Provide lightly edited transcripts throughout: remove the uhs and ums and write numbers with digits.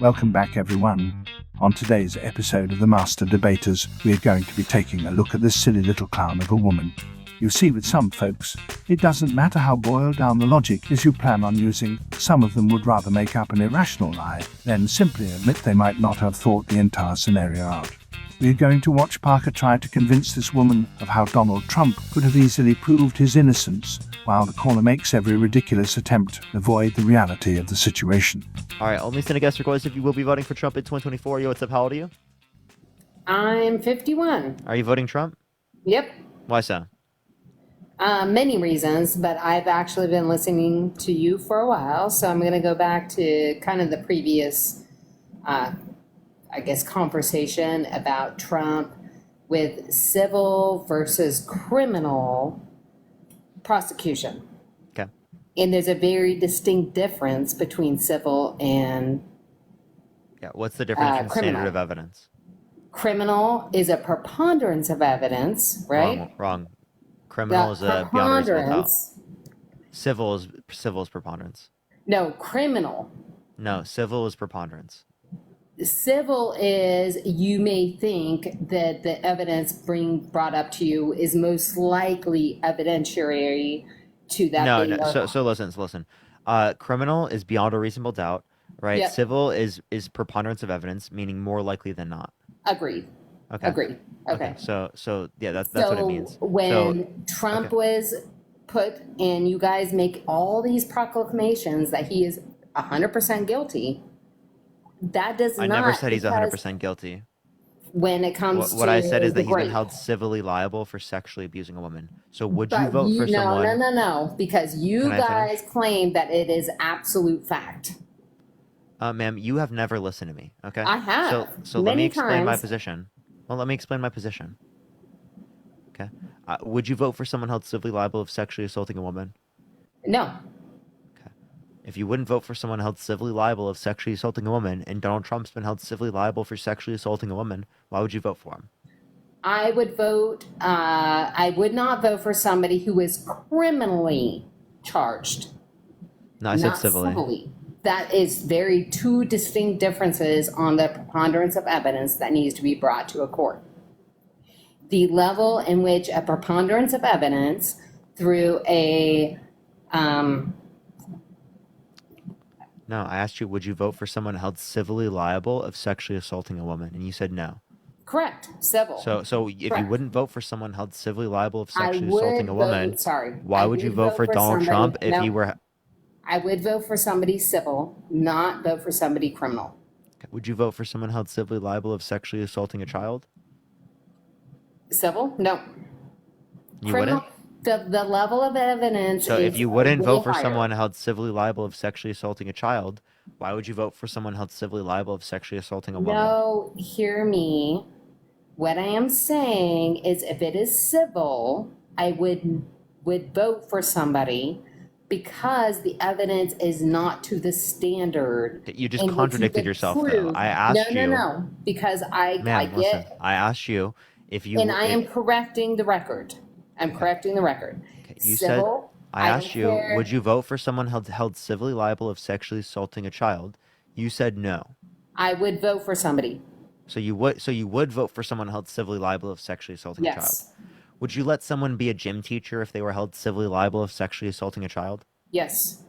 Welcome back, everyone. On today's episode of The Master Debaters, we are going to be taking a look at this silly little clown of a woman. You see, with some folks, it doesn't matter how boiled down the logic is you plan on using. Some of them would rather make up an irrational lie than simply admit they might not have thought the entire scenario out. We are going to watch Parker try to convince this woman of how Donald Trump could have easily proved his innocence, while the caller makes every ridiculous attempt to avoid the reality of the situation. All right, only send a guest request if you will be voting for Trump in 2024. Yo, what's up? How old are you? I'm 51. Are you voting Trump? Yep. Why so? Many reasons, but I've actually been listening to you for a while, so I'm going to go back to kind of the previous, conversation about Trump with civil versus criminal prosecution. Okay. And there's a very distinct difference between civil and Yeah, what's the difference in criminal. standard of evidence? Criminal is a preponderance of evidence, right? Wrong. Criminal is a beyond reasonable doubt. Civil is preponderance. No, criminal. No, civil is preponderance. Civil is you may think that the evidence brought up to you is most likely evidentiary to that. No. So listen. Criminal is beyond a reasonable doubt, right? Yep. Civil is preponderance of evidence, meaning more likely than not. Agreed. Okay. Agreed. Okay. So yeah, that's what it means. When Trump was put, and you guys make all these proclamations that he is 100% guilty, that does not. I never said he's 100% guilty. When it comes to what I said is that he's been held civilly liable for sexually abusing a woman. So would you vote for someone? No, because you guys claim that it is absolute fact. Ma'am, you have never listened to me, okay? I have. So let me explain my position. Well, let me explain my position. Okay. Would you vote for someone held civilly liable of sexually assaulting a woman? No. Okay. If you wouldn't vote for someone held civilly liable of sexually assaulting a woman, and Donald Trump's been held civilly liable for sexually assaulting a woman, why would you vote for him? I would not vote for somebody who is criminally charged. No, I said civilly. That is two distinct differences on the preponderance of evidence that needs to be brought to a court. The level in which a preponderance of evidence through a No, I asked you, would you vote for someone held civilly liable of sexually assaulting a woman? And you said no. Correct. Civil. So if Correct. you wouldn't vote for someone held civilly liable of sexually assaulting a woman, why would you vote for Donald Trump if you were... I would vote for somebody civil, not vote for somebody criminal. Would you vote for someone held civilly liable of sexually assaulting a child? Civil? No. You criminal, wouldn't? The level of evidence So is if you wouldn't vote for higher. someone held civilly liable of sexually assaulting a child, why would you vote for someone held civilly liable of sexually assaulting a woman? No, hear me. What I am saying is if it is civil, I would vote for somebody because the evidence is not to the standard. You just contradicted yourself, though. I asked you. No, because listen, I asked you if you... And I am correcting the record. I'm correcting the record. Okay. You Civil, said, I asked you, would you vote for someone held civilly liable of sexually assaulting a child? You said no. I would vote for somebody. So you would vote for someone held civilly liable of sexually assaulting a child? Would you let someone be a gym teacher if they were held civilly liable of sexually assaulting a child? Yes.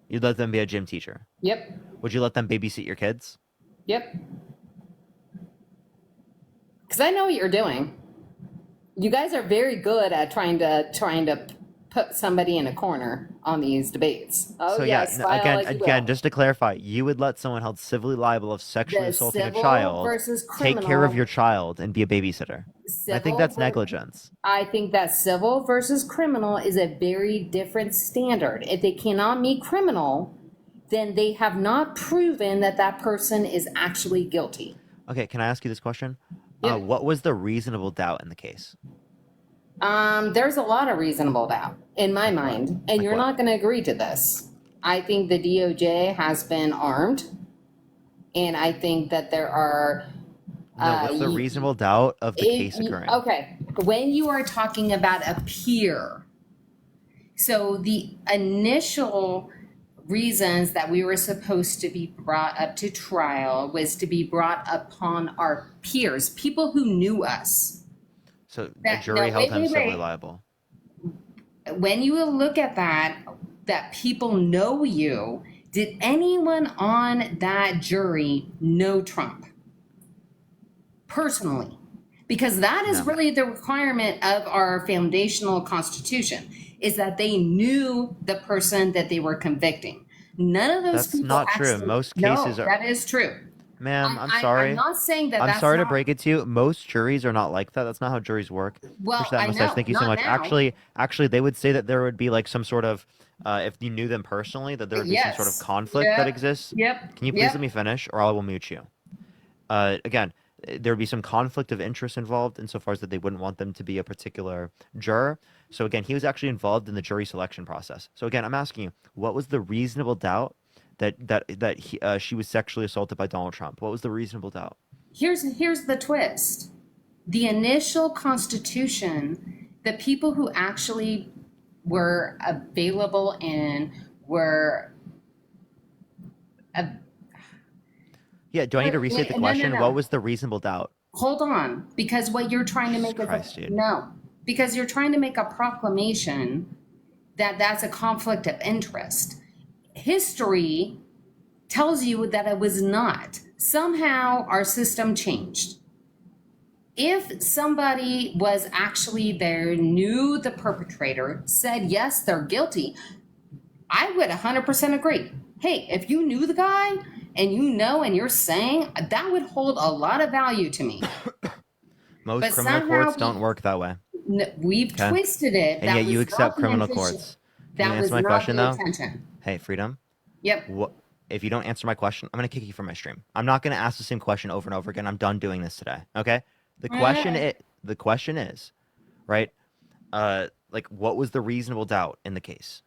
You'd let them be a gym teacher? Yep. Would you let them babysit your kids? Yep. Because I know what you're doing. You guys are very good at trying to put somebody in a corner on these debates. Oh, so yes. Again, just to clarify, you would let someone held civilly liable of sexually assaulting a child take care of your child and be a babysitter. I think that's negligence. I think that civil versus criminal is a very different standard. If they cannot meet criminal, then they have not proven that that person is actually guilty. Okay, can I ask you this question? Yep. What was the reasonable doubt in the case? There's a lot of reasonable doubt in my mind, and you're not going to agree to this. I think the DOJ has been armed, and I think that there are... what's the reasonable doubt of the case occurring? Okay, when you are talking about a peer, so the initial reasons that we were supposed to be brought up to trial was to be brought upon our peers, people who knew us. So the jury held him civilly liable. When you look at that people know you, did anyone on that jury know Trump personally? Because that is really the requirement of our foundational constitution, is that they knew the person that they were convicting. None of those people. That's not true. Most cases are. That is true. Ma'am, I'm sorry. I'm not saying that. I'm sorry to break it to you. Most juries are not like that. That's not how juries work. Well, Push that mustache. Thank you so much. Now. Actually, they would say that there would be like some sort of, if you knew them personally, that there would be some sort of conflict that exists. Yep. Can you please let me finish, or I will mute you? Again, there would be some conflict of interest involved insofar as that they wouldn't want them to be a particular juror. So again, he was actually involved in the jury selection process. So again, I'm asking you, what was the reasonable doubt that she was sexually assaulted by Donald Trump? What was the reasonable doubt? Here's the twist. The initial Constitution, the people who actually were available and were... Yeah, do I need to restate the question? No. What was the reasonable doubt? Hold on, because what you're trying to make because you're trying to make a proclamation that that's a conflict of interest. History tells you that it was not. Somehow our system changed. If somebody was actually there, knew the perpetrator, said, yes, they're guilty, I would 100% agree. Hey, if you knew the guy and you know and you're saying, that would hold a lot of value to me. Most criminal courts don't work that way. We've twisted it. And yet you accept criminal courts. Can you answer my question, though? Hey, Freedom. Yep. If you don't answer my question, I'm going to kick you from my stream. I'm not going to ask the same question over and over again. I'm done doing this today. Okay? The question is, right? Like, what was the reasonable doubt in the case?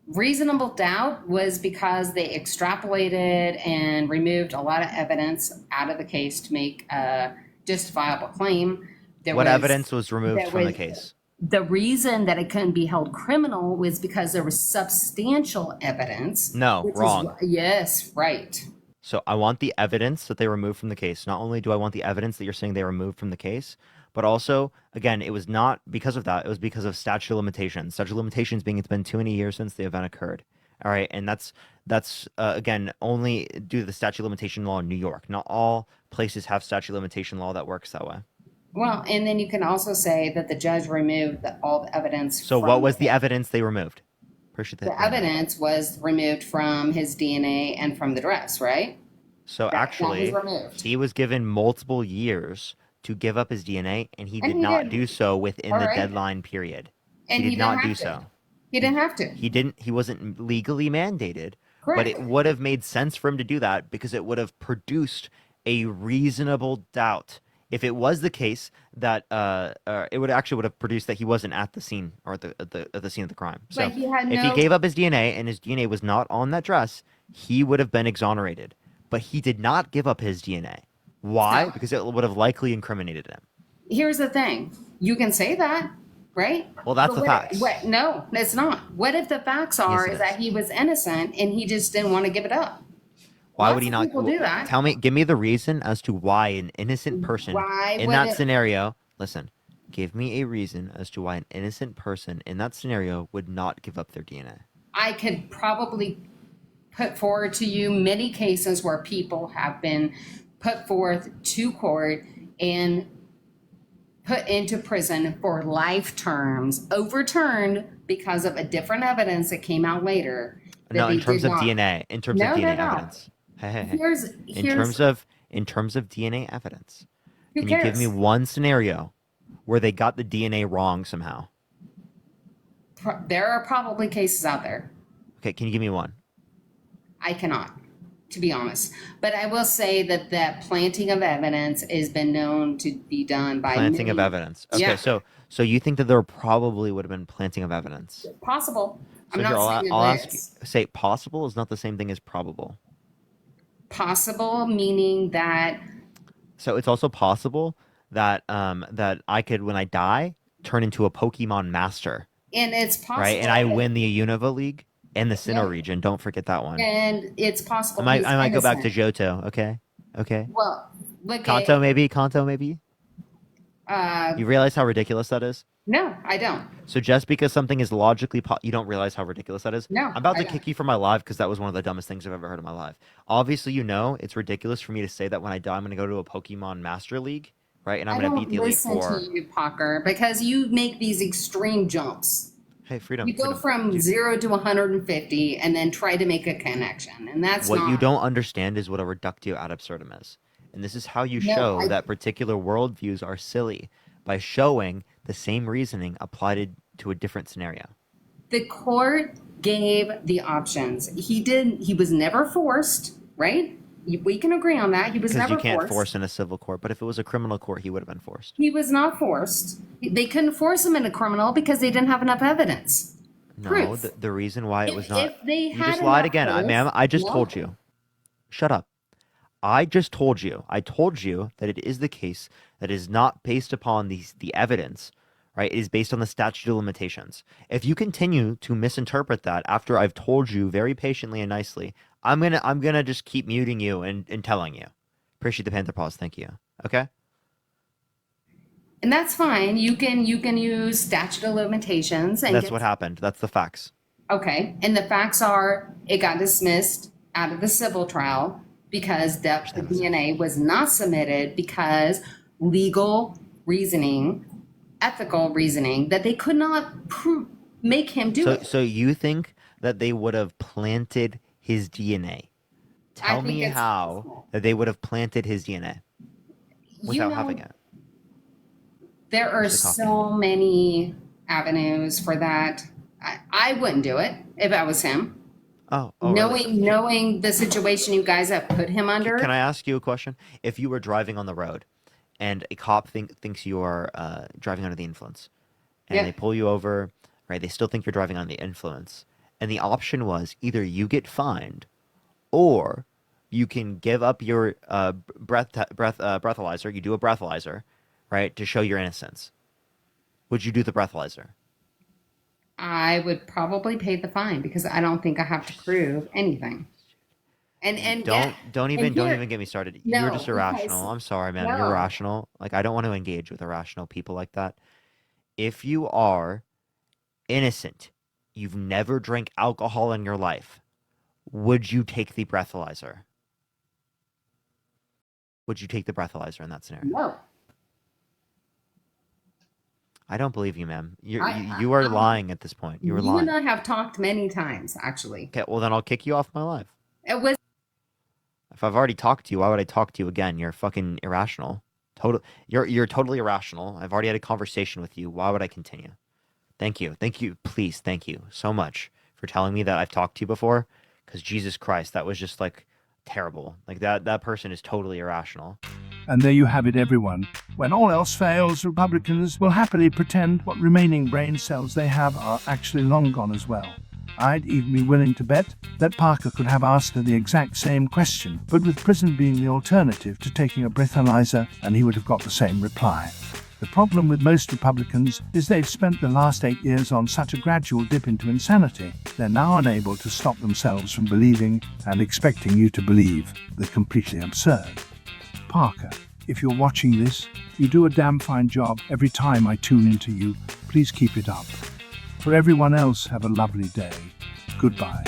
Reasonable doubt was because they extrapolated and removed a lot of evidence out of the case to make a justifiable claim. What evidence was removed from the case? The reason that it couldn't be held criminal was because there was substantial evidence. No, wrong. Yes, right. So I want the evidence that they removed from the case. Not only do I want the evidence that you're saying they removed from the case, but also, again, it was not because of that. It was because of statute of limitations. Statute of limitations being it's been too many years since the event occurred. All right, and that's again, only due to the statute of limitation law in New York. Not all places have statute of limitation law that works that way. Well, and then you can also say that the judge removed all the evidence. So what was the evidence they removed? The evidence was removed from his DNA and from the dress, right? So actually, he was given multiple years to give up his DNA, and he did not do so within the deadline period. And he did not do so. He didn't have to. He wasn't legally mandated, correct. But it would have made sense for him to do that because it would have produced a reasonable doubt. If it was the case that it would have produced that he wasn't at the scene or at the scene of the crime. So if he gave up his DNA and his DNA was not on that dress, he would have been exonerated. But he did not give up his DNA. Why? Because it would have likely incriminated him. Here's the thing. You can say that, right? Well, that's the facts. No, it's not. What if the facts are is that he was innocent and he just didn't want to give it up? Why would he not do that? Give me the reason as to why an innocent person in that scenario, listen, give me a reason as to why an innocent person in that scenario would not give up their DNA. I could probably put forward to you many cases where people have been put forth to court and put into prison for life terms, overturned because of a different evidence that came out later. No, in terms of DNA. In terms of DNA evidence. Hey. In terms of DNA evidence. Can you give me one scenario where they got the DNA wrong somehow? There are probably cases out there. Okay, can you give me one? I cannot, to be honest. But I will say that that planting of evidence has been known to be done by planting of evidence. Okay, yeah. So you think that there probably would have been planting of evidence? Possible. So I'll ask you, say possible is not the same thing as probable. Possible meaning that. So it's also possible that that I could, when I die, turn into a Pokemon master. And it's possible. Right, and I win the Unova League. And the Sinnoh region. Don't forget that one. And it's possible I he's might go back to innocent. Johto. Okay. Well, look Kanto maybe. at You realize how ridiculous that is? no, I don't. So just because something is logically you don't realize how ridiculous that is? No, I'm about I to don't. kick you from my live because that was one of the dumbest things I've ever heard in my life. Obviously, you know it's ridiculous for me to say that when I die, I'm going to go to a Pokemon Master League, right? And I'm I going to don't beat the Elite listen Four. to you, Parker, because you make these extreme jumps. Hey, freedom. You go freedom. from Dude, 0 to 150 and then try to make a connection, and that's what not. you don't understand is what a reductio ad absurdum is. And this is how you No, show that particular worldviews are silly, by showing the same reasoning applied to a different scenario. The court gave the options. He was never forced, right? We can agree on that. He was Because never you can't forced. force in a civil court, but if it was a criminal court, he would have been forced. He was not forced. They couldn't force him in a criminal because they didn't have enough evidence. No, Proof. the reason why it was not. If they You had just lied enough again, proof, ma'am. I just no. told you. Shut up. I just told you. I told you that it is the case that is not based upon the evidence, right? It is based on the statute of limitations. If you continue to misinterpret that after I've told you very patiently and nicely, I'm gonna just keep muting you and telling you. Appreciate the Panther pause. Thank you. Okay. And that's fine. You can use statute of limitations and That's what happened. That's the facts. Okay. And the facts are it got dismissed out of the civil trial because the DNA was not submitted because legal reasoning, ethical reasoning that they could not make him do it. So you think that they would have planted his DNA? Tell think me it's how possible. that they would have planted his DNA without having it. There are Where's the coffee? so many avenues for that. I wouldn't do it if I was him. Oh, really? Knowing the situation you guys have put him under. Can I ask you a question? If you were driving on the road and a cop thinks you are driving under the influence and Yeah. they pull you over, right? They still think you're driving under the influence. And the option was either you get fined or you can give up your breathalyzer. You do a breathalyzer, right, to show your innocence. Would you do the breathalyzer? I would probably pay the fine because I don't think I have to prove anything. And Don't even get me started. No, You're just because- irrational. I'm sorry, man. You're No. irrational. Like I don't want to engage with irrational people like that. If you are innocent, you've never drank alcohol in your life, would you take the breathalyzer? Would you take the breathalyzer in that scenario? No. I don't believe you, ma'am. You I- are lying at this point. You are You lying. and I have talked many times, actually. Okay, well then I'll kick you off my live. It was If I've already talked to you, why would I talk to you again? You're fucking irrational. You're totally irrational. I've already had a conversation with you. Why would I continue? Thank you. Please, thank you so much for telling me that I've talked to you before. Because Jesus Christ, that was just like terrible. Like that person is totally irrational. And there you have it, everyone. When all else fails, Republicans will happily pretend what remaining brain cells they have are actually long gone as well. I'd even be willing to bet that Parker could have asked her the exact same question, but with prison being the alternative to taking a breathalyzer, and he would have got the same reply. The problem with most Republicans is they've spent the last 8 years on such a gradual dip into insanity, they're now unable to stop themselves from believing and expecting you to believe the completely absurd. Parker, if you're watching this, you do a damn fine job every time I tune into you. Please keep it up. For everyone else, have a lovely day. Goodbye.